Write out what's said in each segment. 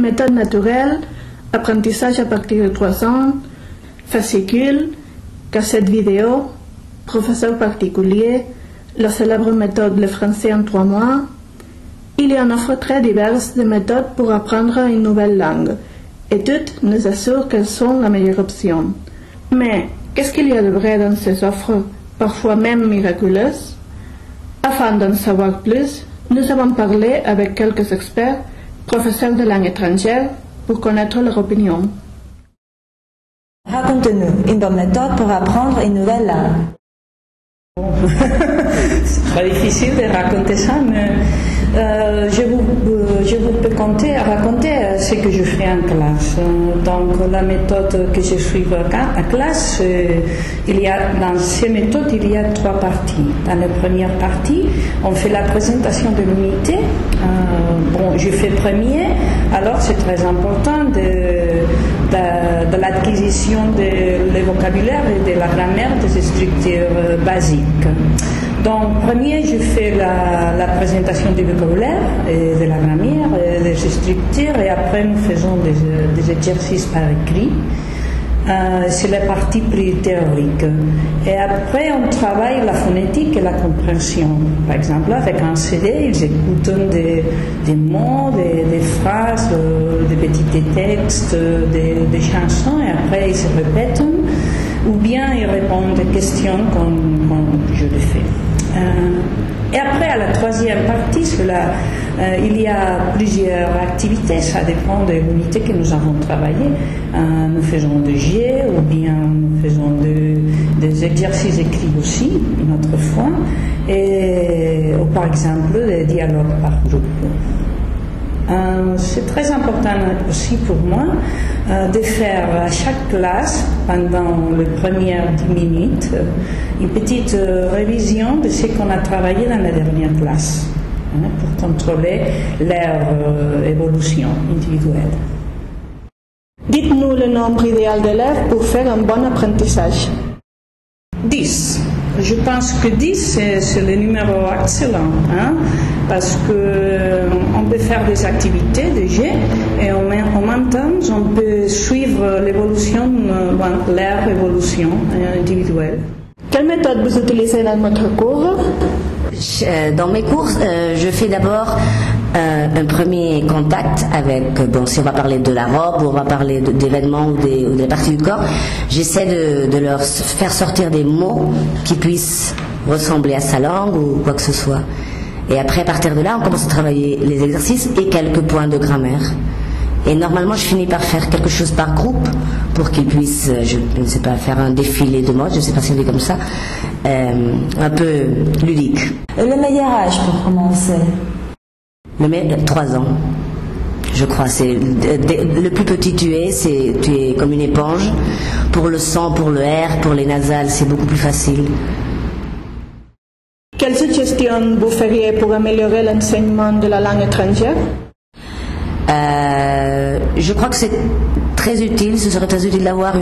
méthode naturelle, apprentissage à partir de 3 ans, fascicule, cassette vidéo, professeur particulier, la célèbre méthode Le français en 3 mois. Il y a une offre très diverse de méthodes pour apprendre une nouvelle langue, et toutes nous assurent qu'elles sont la meilleure option. Mais qu'est-ce qu'il y a de vrai dans ces offres, parfois même miraculeuses? Afin d'en savoir plus, nous avons parlé avec quelques experts, professeurs de langue étrangère, pour connaître leur opinion. Raconte-nous une bonne méthode pour apprendre une nouvelle langue. C'est très difficile de raconter ça, mais je vous peux raconter ce que je fais en classe. Donc la méthode que je suis en classe, dans ces méthodes, il y a 3 parties. Dans la première partie, on fait la présentation de l'unité. Je fais premier, alors c'est très important de l'acquisition du vocabulaire et de la grammaire des structures basiques. Donc, premier, je fais la présentation du vocabulaire et de la grammaire, et des structures, et après, nous faisons des exercices par écrit. C'est la partie plus théorique. Et après, on travaille la phonétique et la compréhension. Par exemple, avec un CD, ils écoutent des mots, des phrases, des petits textes, des chansons, et après, ils se répètent, ou bien ils répondent des questions comme je le fais. Et après, à la troisième partie, il y a plusieurs activités, ça dépend de l'unité que nous avons travaillée. Nous faisons des jeux ou bien nous faisons des exercices écrits aussi, une autre fois, ou par exemple des dialogues par groupe. C'est très important aussi pour moi de faire à chaque classe, pendant les premières 10 minutes, une petite révision de ce qu'on a travaillé dans la dernière classe, pour contrôler leur évolution individuelle. Dites-nous le nombre idéal d'élèves pour faire un bon apprentissage. 10. Je pense que 10, c'est le numéro excellent, parce qu'on peut faire des activités, des jeux, et en même temps, on peut suivre l'évolution, leur évolution individuelle. Quelle méthode vous utilisez dans votre cours? Dans mes cours, je fais d'abord un premier contact avec, si on va parler de la robe ou on va parler d'événements ou des parties du corps, j'essaie de leur faire sortir des mots qui puissent ressembler à sa langue ou quoi que ce soit. Et après, à partir de là, on commence à travailler les exercices et quelques points de grammaire. Et normalement, je finis par faire quelque chose par groupe pour qu'ils puissent, je ne sais pas, faire un défilé de mode, je ne sais pas si on dit comme ça, un peu ludique. Le meilleur âge pour commencer? 3 ans, je crois. C'est le plus petit tu es comme une éponge. Pour le sang, pour le R, pour les nasales, c'est beaucoup plus facile. Quelles suggestions vous feriez pour améliorer l'enseignement de la langue étrangère? Je crois que c'est très utile, ce serait très utile d'avoir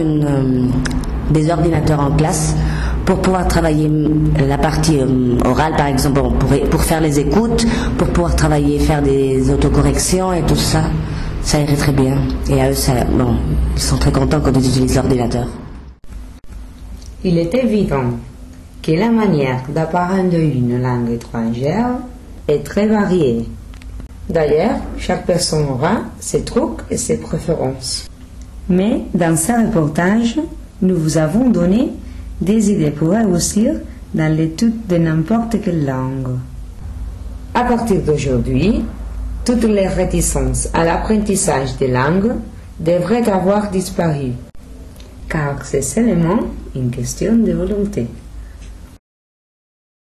des ordinateurs en classe pour pouvoir travailler la partie orale, par exemple, pour faire les écoutes, pour pouvoir faire des autocorrections et tout ça. Ça irait très bien. Et à eux, ils sont très contents quand ils utilisent l'ordinateur. Il est évident que la manière d'apprendre une langue étrangère est très variée. D'ailleurs, chaque personne aura ses trucs et ses préférences. Mais dans ce reportage, nous vous avons donné des idées pour réussir dans l'étude de n'importe quelle langue. À partir d'aujourd'hui, toutes les réticences à l'apprentissage des langues devraient avoir disparu, car c'est seulement une question de volonté.